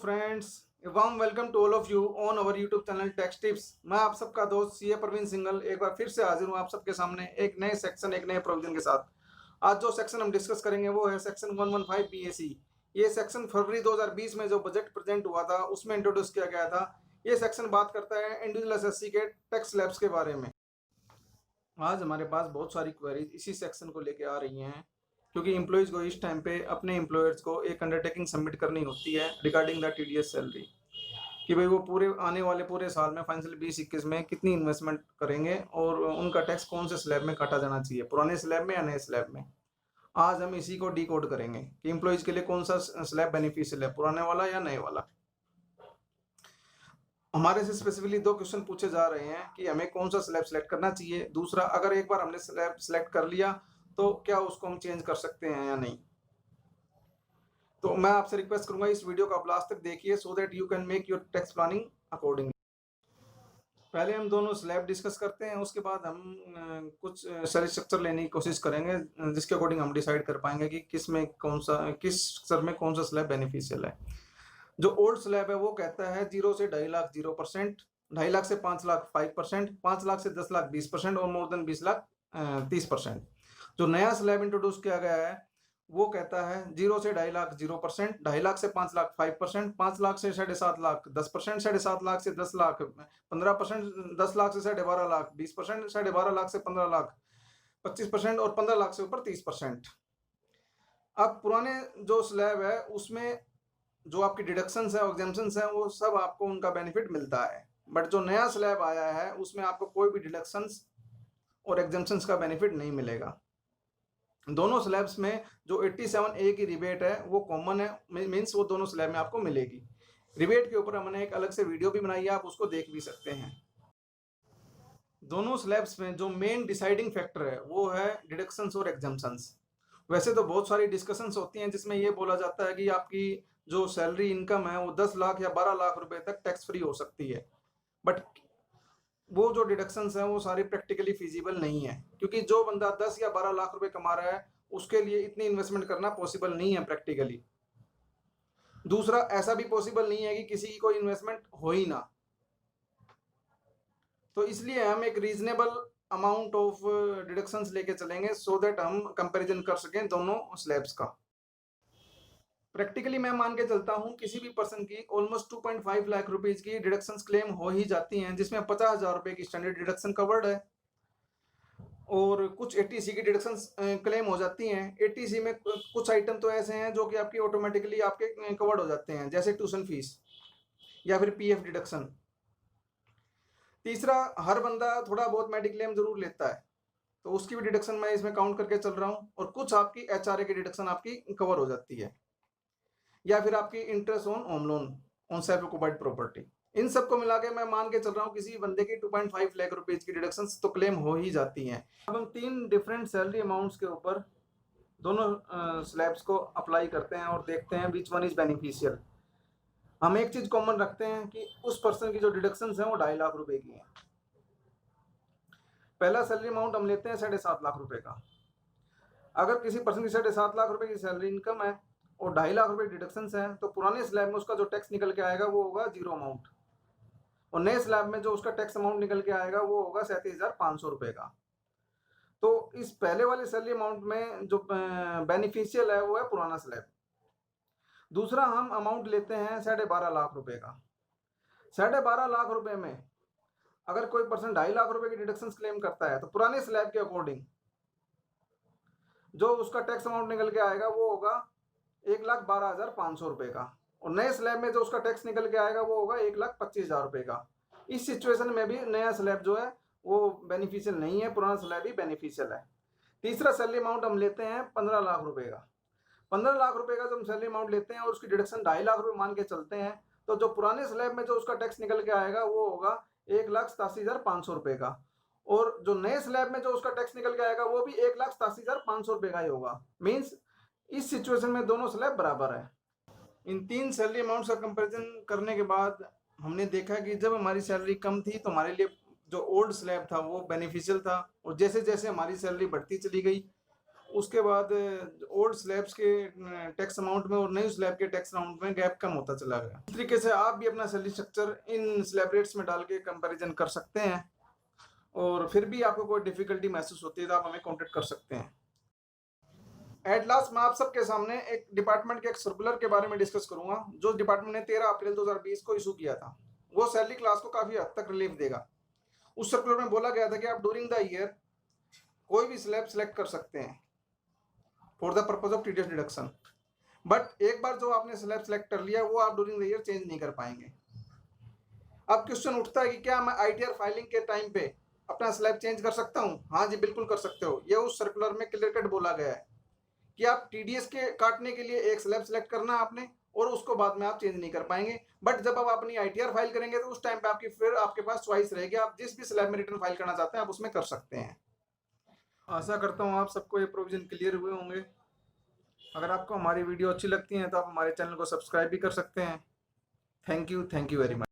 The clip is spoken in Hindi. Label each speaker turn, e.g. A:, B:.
A: Friends, warm welcome to all of you on our YouTube channel tax tips. मैं आप सबका दोस्त सीए परवीन सिंघल एक बार फिर से हाजिर हूँ आप सबके सामने एक नए सेक्शन, एक नए प्रोविजन के साथ। आज जो सेक्शन हम डिस्कस करेंगे वो है सेक्शन 115 बीएसी। ये सेक्शन फरवरी 2020 में जो बजट प्रेजेंट हुआ था उसमें इंट्रोड्यूस किया गया था। ये सेक्शन बात करता है इंडिविजुअल एसएससी के टैक्स स्लैब्स के बारे में। आज हमारे पास बहुत सारी क्वेरीज इसी सेक्शन को लेके आ रही हैं, क्योंकि एम्प्लॉयज़ को इस टाइम पे अपने एम्प्लॉयर्स को एक अंडरटेकिंग सबमिट करनी होती है रिगार्डिंग द टीडीएस सैलरी, कि भाई वो पूरे आने वाले पूरे साल में फाइनेंशियल 2021 में कितनी इन्वेस्टमेंट करेंगे और उनका टैक्स कौन से स्लैब में काटा जाना चाहिए, पुराने स्लैब में या नए स्लैब में। आज हम इसी को डिकोड करेंगे कि एम्प्लॉयज़ के लिए कौन सा स्लैब बेनिफिशियल है, पुराने वाला या नए वाला। हमारे से स्पेसिफिकली दो क्वेश्चन पूछे जा रहे हैं कि हमें कौन सा स्लैब सेलेक्ट करना चाहिए, दूसरा अगर एक बार हमने स्लैब सेलेक्ट कर लिया तो क्या उसको हम चेंज कर सकते हैं या नहीं। तो मैं आपसे रिक्वेस्ट करूंगा इस वीडियो को आप लास्ट तक देखिए so that you can make your tax planning accordingly. पहले हम दोनों स्लैब डिस्कस करते हैं, उसके बाद हम कुछ सैलरी स्ट्रक्चर लेने की कोशिश करेंगे जिसके अकॉर्डिंग हम डिसाइड कर पाएंगे कि किस स्तर में कौन सा स्लैब बेनिफिशियल है। जो ओल्ड स्लैब है वो कहता है 0 से 2.5 लाख 0%, 2.5 लाख से 5 लाख 5%, 5 लाख से 10 लाख 20% और मोर देन 20 लाख 30%। जो नया स्लैब इंट्रोड्यूस किया गया है वो कहता है 0 से 2.5 लाख 0%, 2.5 लाख से 5 लाख 5%, 5 लाख से 7.5 लाख 10%, 7.5 लाख से 10 लाख 15%, 10 लाख से 12.5 लाख 20%, 12.5 लाख से 15 लाख 25% और 15 लाख से ऊपर 30%। अब पुराने जो स्लैब है उसमें जो आपकी डिडक्शंस है, एग्जेम्पशंस है, वो सब आपको उनका बेनिफिट मिलता है। बट जो नया स्लैब आया है उसमें आपको कोई भी डिडक्शंस और एग्जेम्पशंस का बेनिफिट नहीं मिलेगा। दोनों स्लैब्स में जो 87A की रिबेट है वो कॉमन है, मीन्स वो दोनों स्लैब में आपको मिलेगी। रिबेट के ऊपर हमने एक अलग से वीडियो भी बनाई है, आप उसको देख भी सकते हैं। दोनों स्लैब्स में जो मेन डिसाइडिंग फैक्टर है वो है डिडक्शंस और एग्जेम्पशंस। वैसे तो बहुत सारी डिस्कशंस होती हैं जिसमें ये बोला जाता है कि आपकी जो सैलरी इनकम है वो 10 लाख या 12 लाख रुपए तक टैक्स फ्री हो सकती है, बट वो जो डिडक्शंस हैं वो सारी प्रैक्टिकली फिजिबल नहीं है, क्योंकि जो बंदा 10 या 12 लाख रुपए कमा रहा है उसके लिए इतनी इन्वेस्टमेंट करना पॉसिबल नहीं है प्रैक्टिकली। दूसरा, ऐसा भी पॉसिबल नहीं है कि किसी की कोई इन्वेस्टमेंट हो ही ना, तो इसलिए हम एक रीजनेबल अमाउंट ऑफ डिडक्शंस लेके चलेंगे सो दैट हम कंपैरिजन कर सकें दोनों स्लैब्स का। प्रैक्टिकली मैं मान के चलता हूं किसी भी पर्सन की ऑलमोस्ट 2.5 लाख रुपीज की डिडक्शंस क्लेम हो ही जाती हैं, जिसमें 50,000 रुपए की स्टैंडर्ड डिडक्शन कवर्ड है और कुछ 80C की डिडक्शंस क्लेम हो जाती हैं। 80C में कुछ आइटम तो ऐसे हैं जो कि आपकी ऑटोमेटिकली आपके कवर्ड हो जाते हैं, जैसे ट्यूशन फीस या फिर पीएफ डिडक्शन। तीसरा, हर बंदा थोड़ा बहुत मेडिक्लेम जरूर लेता है, तो उसकी भी डिडक्शन मैं इसमें काउंट करके चल रहा हूँ, और कुछ आपकी एचआरए की डिडक्शन आपकी कवर हो जाती है, या फिर आपकी interest on home loan on self occupied property. इन सबको मिला के मैं मान के चल रहा हूँ किसी बंदे की 2.5 लाख रुपीज की डिडक्शंस तो क्लेम हो ही जाती हैं। अब हम 3 डिफरेंट सैलरी अमाउंट्स के ऊपर दोनों स्लैब्स को अप्लाई करते हैं और देखते हैं विच वन इज बेनिफिशियल। हम एक चीज कॉमन रखते हैं कि उस पर्सन की जो डिडक्शंस हैं वो 2.5 लाख रुपए की हैं। पहला सैलरी अमाउंट हम लेते हैं 7.5 लाख रुपए का। अगर किसी पर्सन की 7.5 लाख रुपए की सैलरी इनकम है और 2.5 लाख रुपए डिडक्शंस हैं, तो पुराने स्लैब में उसका जो टैक्स निकल के आएगा वो होगा 0 अमाउंट, और नए स्लैब में जो उसका टैक्स अमाउंट निकल के आएगा वो होगा 37,500 रुपए का। तो इस पहले वाले सैलरी अमाउंट में जो बेनिफिशियल है वो है पुराना स्लैब। दूसरा, हम अमाउंट लेते हैं 12.5 लाख रुपए का। 12.5 लाख रुपए में अगर कोई पर्सन 2.5 लाख रुपए की डिडक्शन क्लेम करता है तो पुराने स्लैब के अकॉर्डिंग जो उसका टैक्स अमाउंट निकल के आएगा वो होगा 1,12,500 रुपए का, और नए स्लैब में जो उसका टैक्स निकल के आएगा वो होगा 1,25,000 रुपए का। इस सिचुएशन में भी नया स्लैब जो है वो बेनिफिशियल नहीं है, पुराना स्लैब ही बेनिफिशियल है। तीसरा सैलरी अमाउंट हम लेते हैं 15 लाख रुपए का। 15 लाख रुपए का जब हम सैलरी अमाउंट लेते हैं और उसकी डिडक्शन 2.5 लाख रुपए मान के चलते हैं, तो जो पुराने स्लैब में जो उसका टैक्स निकल के आएगा वो होगा 1,87,500 रुपए का, और जो नए स्लैब में जो उसका टैक्स निकल के आएगा वो भी 1,87,500 रुपए का ही होगा। मीन्स इस सिचुएशन में दोनों स्लैब बराबर है। इन 3 सैलरी अमाउंट्स का कंपैरिजन करने के बाद हमने देखा कि जब हमारी सैलरी कम थी तो हमारे लिए जो ओल्ड स्लैब था वो बेनिफिशियल था, और जैसे जैसे हमारी सैलरी बढ़ती चली गई उसके बाद ओल्ड स्लैब्स के टैक्स अमाउंट में और नई स्लैब के टैक्स अमाउंट में गैप कम होता चला गया। इस तरीके से आप भी अपना salary structure in slab rates में डाल के कंपैरिजन कर सकते हैं, और फिर भी आपको कोई डिफिकल्टी महसूस होती है तो आप हमें कॉन्टेक्ट कर सकते हैं। एट लास्ट मैं आप सबके सामने एक डिपार्टमेंट के एक सर्कुलर के बारे में डिस्कस करूंगा, जो डिपार्टमेंट ने 13 अप्रैल 2020 को इशू किया था। वो सैलरी क्लास को काफी हद तक रिलीफ देगा। उस सर्कुलर में बोला गया था कि आप ड्यूरिंग द ईयर कोई भी स्लैब सेलेक्ट कर सकते हैं for the purpose of TDS deduction, but एक बार जो आपने स्लैब सेलेक्ट कर लिया वो आप ड्यूरिंग द ईयर चेंज नहीं कर पाएंगे। अब क्वेश्चन उठता है कि क्या मैं आईटीआर फाइलिंग के टाइम पे अपना स्लैब चेंज कर सकता हूँ? हाँ जी, बिल्कुल कर सकते हो। ये उस सर्कुलर में क्लियर कट बोला गया है कि आप टीडीएस के काटने के लिए एक स्लैब सेलेक्ट करना आपने, और उसको बाद में आप चेंज नहीं कर पाएंगे। बट जब आप अपनी आईटीआर फाइल करेंगे तो उस टाइम पे आपके पास चॉइस रहेगी, आप जिस भी स्लैब में रिटर्न फाइल करना चाहते हैं आप उसमें कर सकते हैं। आशा करता हूँ आप सबको ये प्रोविजन क्लियर हुए होंगे। अगर आपको हमारी वीडियो अच्छी लगती है तो आप हमारे चैनल को सब्सक्राइब भी कर सकते हैं। Thank you very much.